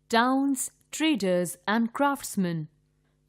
Towns, traders and craftsmen.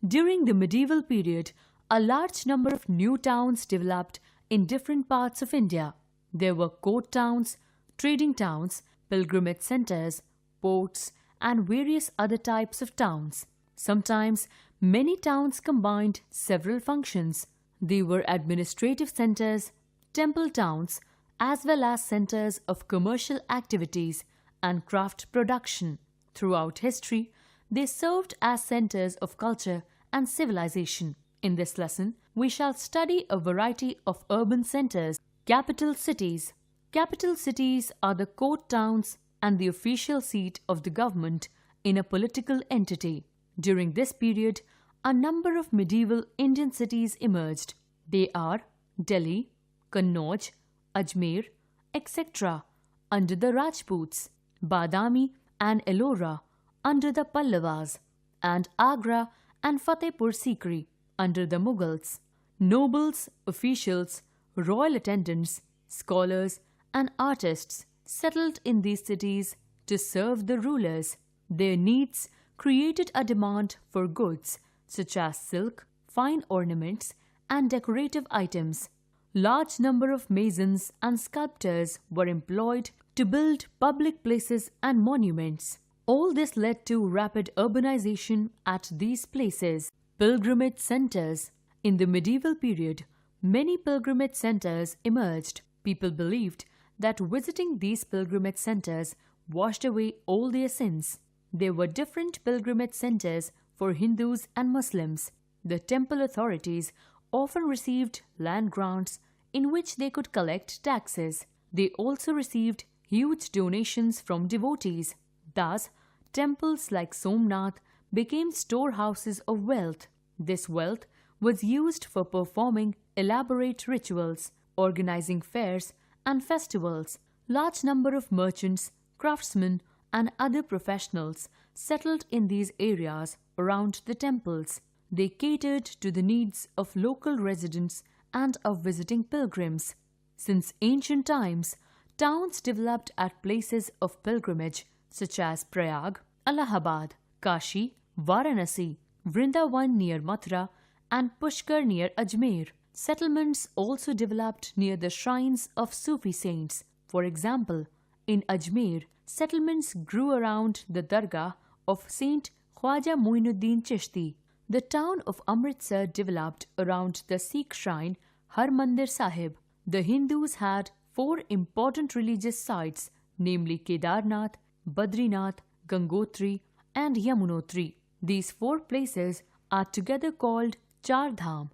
During the medieval period, a large number of new towns developed in different parts of India. There were court towns, trading towns, pilgrimage centers, ports, and various other types of towns. Sometimes, many towns combined several functions. They were administrative centers, temple towns, as well as centers of commercial activities and craft production. Throughout history, they served as centers of culture and civilization. In this lesson, we shall study a variety of urban centers. Capital cities. Capital cities are the court towns and the official seat of the government in a political entity. During this period, a number of medieval Indian cities emerged. They are Delhi, Kannauj, Ajmer, etc. under the Rajputs, Badami and Ellora under the Pallavas, and Agra and Fatehpur Sikri under the Mughals. Nobles, officials, royal attendants, scholars, and artists settled in these cities to serve the rulers. Their needs created a demand for goods such as silk, fine ornaments, and decorative items. Large number of masons and sculptors were employed to build public places and monuments. All this led to rapid urbanization at these places. Pilgrimage centers. In the medieval period, many pilgrimage centers emerged. People believed that visiting these pilgrimage centers washed away all their sins. There were different pilgrimage centers for Hindus and Muslims. The temple authorities often received land grants in which they could collect taxes. They also received huge donations from devotees. Thus, temples like Somnath became storehouses of wealth. This wealth was used for performing elaborate rituals, organizing fairs and festivals. Large number of merchants, craftsmen, and other professionals settled in these areas around the temples. They catered to the needs of local residents and of visiting pilgrims. Since ancient times, towns developed at places of pilgrimage such as Prayag, Allahabad, Kashi, Varanasi, Vrindavan near Mathura, and Pushkar near Ajmer. Settlements also developed near the shrines of Sufi saints. For example, in Ajmer, settlements grew around the Dargah of Saint Khwaja Muinuddin Chishti. The town of Amritsar developed around the Sikh shrine Harmandir Sahib. The Hindus had 4 important religious sites, namely Kedarnath, Badrinath, Gangotri, and Yamunotri. These 4 places are together called Char Dham.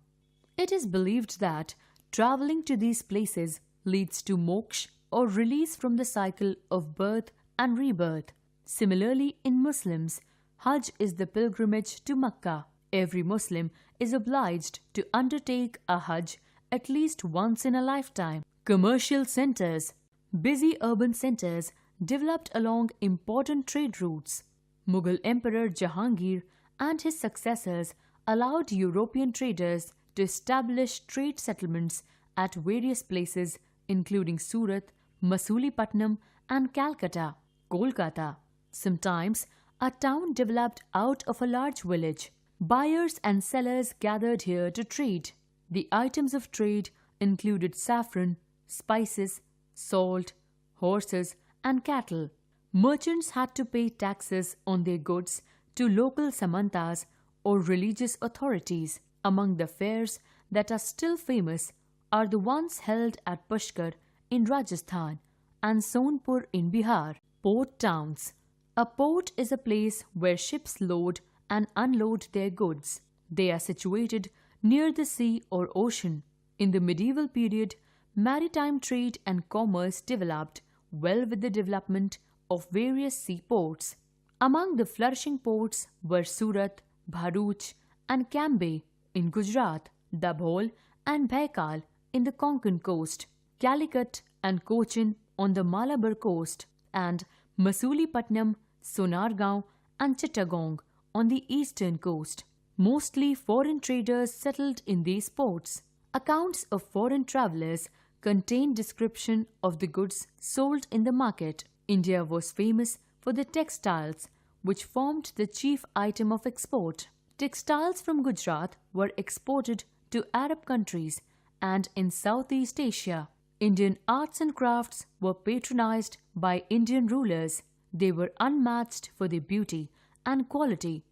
It is believed that traveling to these places leads to moksha or release from the cycle of birth and rebirth. Similarly, in Muslims, Hajj is the pilgrimage to Makkah. Every Muslim is obliged to undertake a Hajj at least once in a lifetime. Commercial centers. Busy urban centers developed along important trade routes. Mughal Emperor Jahangir and his successors allowed European traders to establish trade settlements at various places including Surat, Masulipatnam, and Calcutta, Kolkata. Sometimes, a town developed out of a large village. Buyers and sellers gathered here to trade. The items of trade included saffron, spices, salt, horses, and cattle. Merchants had to pay taxes on their goods to local samantas or religious authorities. Among the fairs that are still famous are the ones held at Pushkar in Rajasthan and Sonpur in Bihar. Port towns. A port is a place where ships load and unload their goods. They are situated near the sea or ocean. In the medieval period, maritime trade and commerce developed well with the development of various seaports. Among the flourishing ports were Surat, Bharuch, and Cambay in Gujarat, Dabhol and Baikal in the Konkan coast, Calicut and Cochin on the Malabar coast, and Masulipatnam, Sonargaon, and Chittagong on the eastern coast. Mostly foreign traders settled in these ports. Accounts of foreign travelers contain description of the goods sold in the market. India was famous for the textiles, which formed the chief item of export. Textiles from Gujarat were exported to Arab countries and in Southeast Asia. Indian arts and crafts were patronized by Indian rulers. They were unmatched for their beauty and quality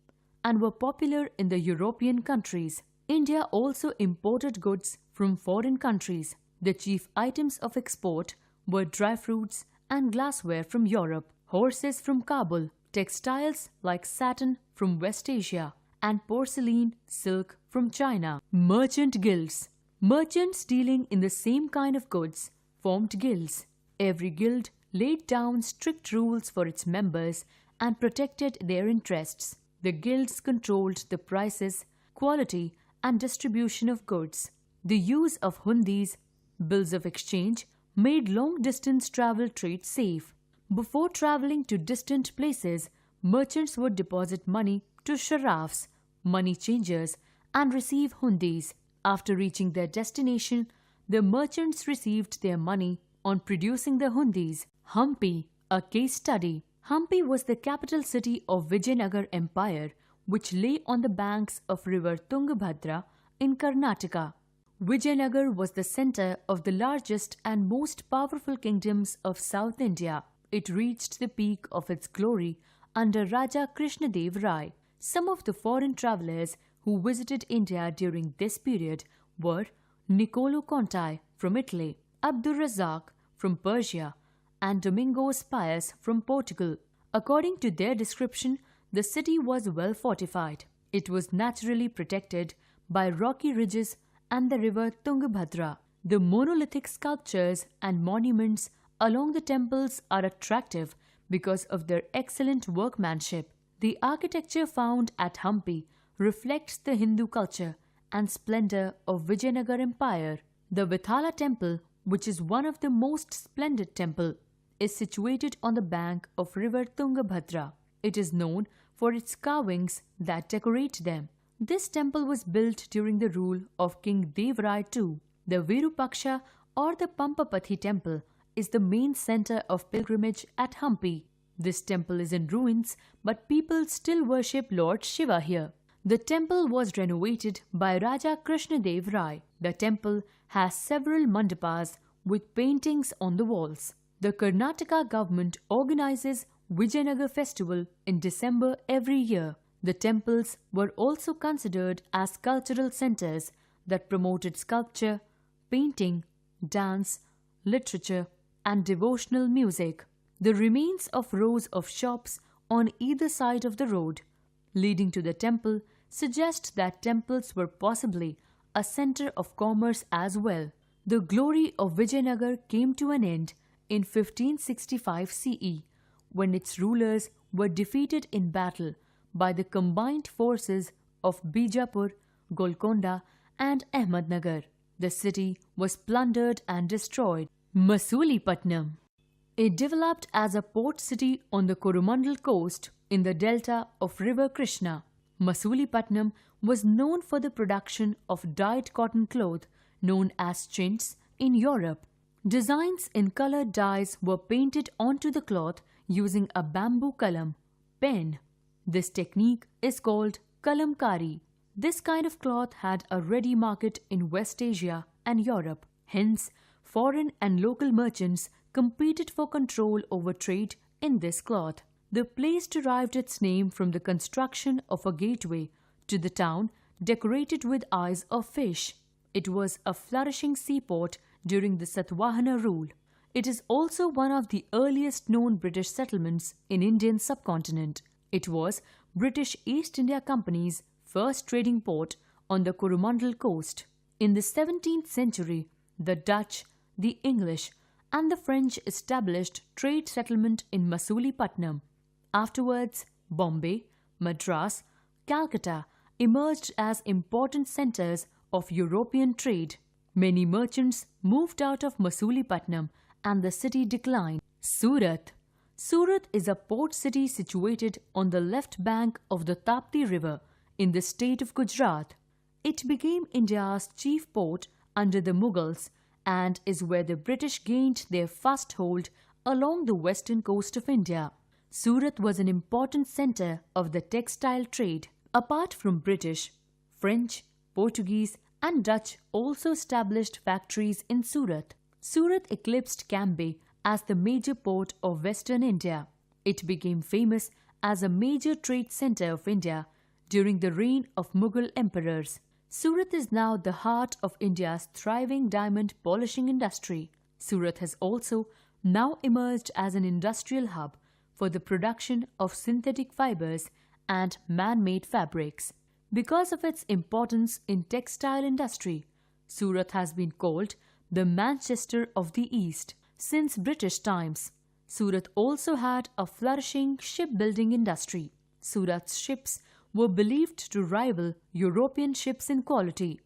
and were popular in the European countries. India also imported goods from foreign countries. The chief items of export were dry fruits and glassware from Europe, horses from Kabul, textiles like satin from West Asia, and porcelain, silk from China. Merchant guilds. Merchants dealing in the same kind of goods formed guilds. Every guild laid down strict rules for its members and protected their interests. The guilds controlled the prices, quality, and distribution of goods. The use of hundis, bills of exchange, made long-distance travel trade safe. Before traveling to distant places, merchants would deposit money to sharafs, money changers, and receive hundis. After reaching their destination, the merchants received their money on producing the hundis. Hampi, a case study. Hampi was the capital city of Vijayanagar Empire, which lay on the banks of river Tungabhadra in Karnataka. Vijayanagar was the center of the largest and most powerful kingdoms of South India. It reached the peak of its glory under Raja Krishnadev Rai. Some of the foreign travelers who visited India during this period were Niccolo Conti from Italy, Abdur Razzaq from Persia, and Domingos Pius from Portugal. According to their description, the city was well fortified. It was naturally protected by rocky ridges and the river Tungabhadra. The monolithic sculptures and monuments along the temples are attractive because of their excellent workmanship. The architecture found at Hampi reflects the Hindu culture and splendor of Vijayanagar Empire. The Vithala temple, which is one of the most splendid temples, is situated on the bank of river Tungabhadra. It is known for its carvings that decorate them. This temple was built during the rule of King Devrai II. The Virupaksha or the Pampapathi temple is the main center of pilgrimage at Hampi. This temple is in ruins, but people still worship Lord Shiva here. The temple was renovated by Raja Krishnadev Rai. The temple has several mandapas with paintings on the walls. The Karnataka government organizes Vijayanagar festival in December every year. The temples were also considered as cultural centers that promoted sculpture, painting, dance, literature, and devotional music. The remains of rows of shops on either side of the road leading to the temple suggest that temples were possibly a center of commerce as well. The glory of Vijayanagar came to an end in 1565 CE when its rulers were defeated in battle by the combined forces of Bijapur, Golconda, and Ahmednagar. The city was plundered and destroyed. Masulipattnam. It developed as a port city on the Coromandel coast in the delta of River Krishna. Masulipattnam was known for the production of dyed cotton cloth known as chintz in Europe. Designs in colored dyes were painted onto the cloth using a bamboo kalam, pen. This technique is called kalamkari. This kind of cloth had a ready market in West Asia and Europe. Hence, foreign and local merchants competed for control over trade in this cloth. The place derived its name from the construction of a gateway to the town decorated with eyes of fish. It was a flourishing seaport during the Satvahana rule. It is also one of the earliest known British settlements in Indian subcontinent. It was British East India Company's first trading port on the Coromandel coast. In the 17th century, the Dutch, the English, and the French established trade settlement in Masulipattnam. Afterwards, Bombay, Madras, Calcutta emerged as important centers of European trade. Many merchants moved out of Masulipattnam and the city declined. Surat. Surat is a port city situated on the left bank of the Tapti River in the state of Gujarat. It became India's chief port under the Mughals and is where the British gained their first hold along the western coast of India. Surat was an important center of the textile trade. Apart from British, French, Portuguese and Dutch also established factories in Surat. Surat eclipsed Cambay as the major port of Western India. It became famous as a major trade center of India during the reign of Mughal emperors. Surat is now the heart of India's thriving diamond polishing industry. Surat has also now emerged as an industrial hub for the production of synthetic fibers and man-made fabrics. Because of its importance in textile industry, Surat has been called the Manchester of the East since British times. Surat also had a flourishing shipbuilding industry. Surat's ships were believed to rival European ships in quality.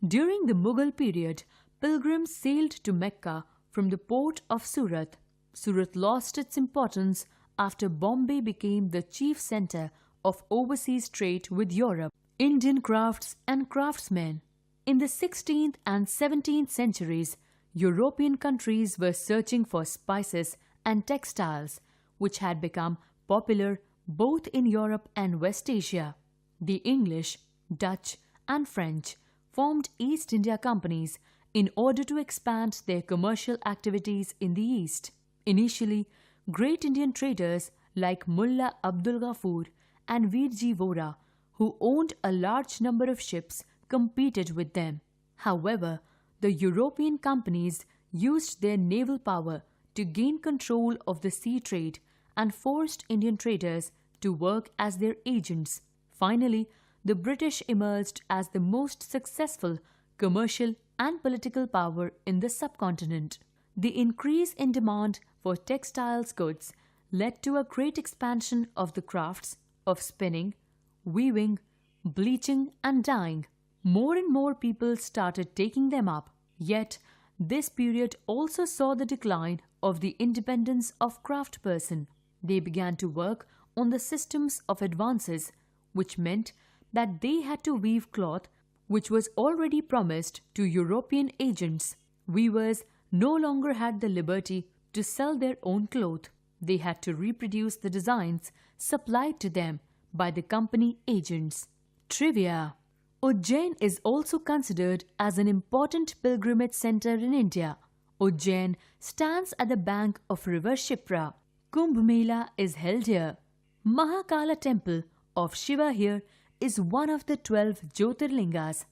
During the Mughal period, pilgrims sailed to Mecca from the port of Surat. Surat lost its importance after Bombay became the chief center of overseas trade with Europe. Indian crafts and craftsmen. In the 16th and 17th centuries, European countries were searching for spices and textiles, which had become popular both in Europe and West Asia. The English, Dutch, and French formed East India companies in order to expand their commercial activities in the East. Initially, great Indian traders like Mullah Abdul Ghaffur and Virji Vora, who owned a large number of ships, competed with them. However, the European companies used their naval power to gain control of the sea trade and forced Indian traders to work as their agents. Finally, the British emerged as the most successful commercial and political power in the subcontinent. The increase in demand for textiles goods led to a great expansion of the crafts of spinning, weaving, bleaching and dyeing. More and more people started taking them up. Yet, this period also saw the decline of the independence of craftsperson. They began to work on the systems of advances, which meant that they had to weave cloth which was already promised to European agents. Weavers no longer had the liberty to sell their own cloth. They had to reproduce the designs supplied to them by the company agents. Trivia. Ujjain is also considered as an important pilgrimage center in India. Ujjain stands at the bank of river Shipra. Kumbh Mela is held here. Mahakala temple of Shiva here is one of the 12 Jyotirlingas.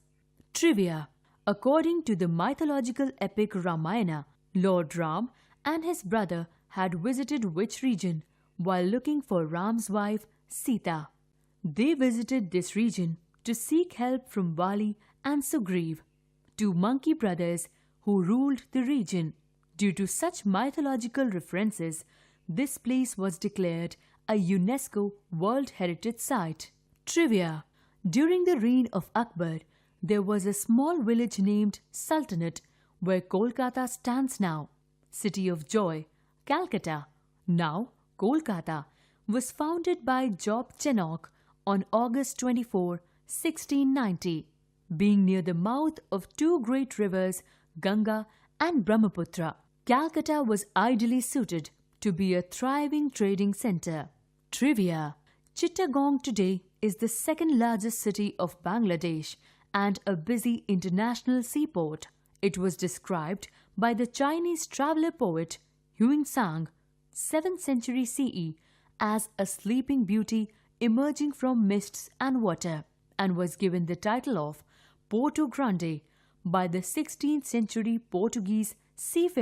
Trivia. According to the mythological epic Ramayana, Lord Ram and his brother had visited which region while looking for Ram's wife Sita? They visited this region to seek help from Vali and Sugriv, two monkey brothers who ruled the region. Due to such mythological references, this place was declared a UNESCO World Heritage Site. Trivia. During the reign of Akbar, there was a small village named Sultanate where Kolkata stands now. City of Joy, Calcutta, now Kolkata, was founded by Job Chenok on August 24, 1690. Being near the mouth of two great rivers, Ganga and Brahmaputra, Calcutta was ideally suited to be a thriving trading center. Trivia. Chittagong today is the second largest city of Bangladesh and a busy international seaport. It was described by the Chinese traveler poet Huinsang, 7th century CE, as a sleeping beauty emerging from mists and water, and was given the title of Porto Grande by the 16th century Portuguese seafarer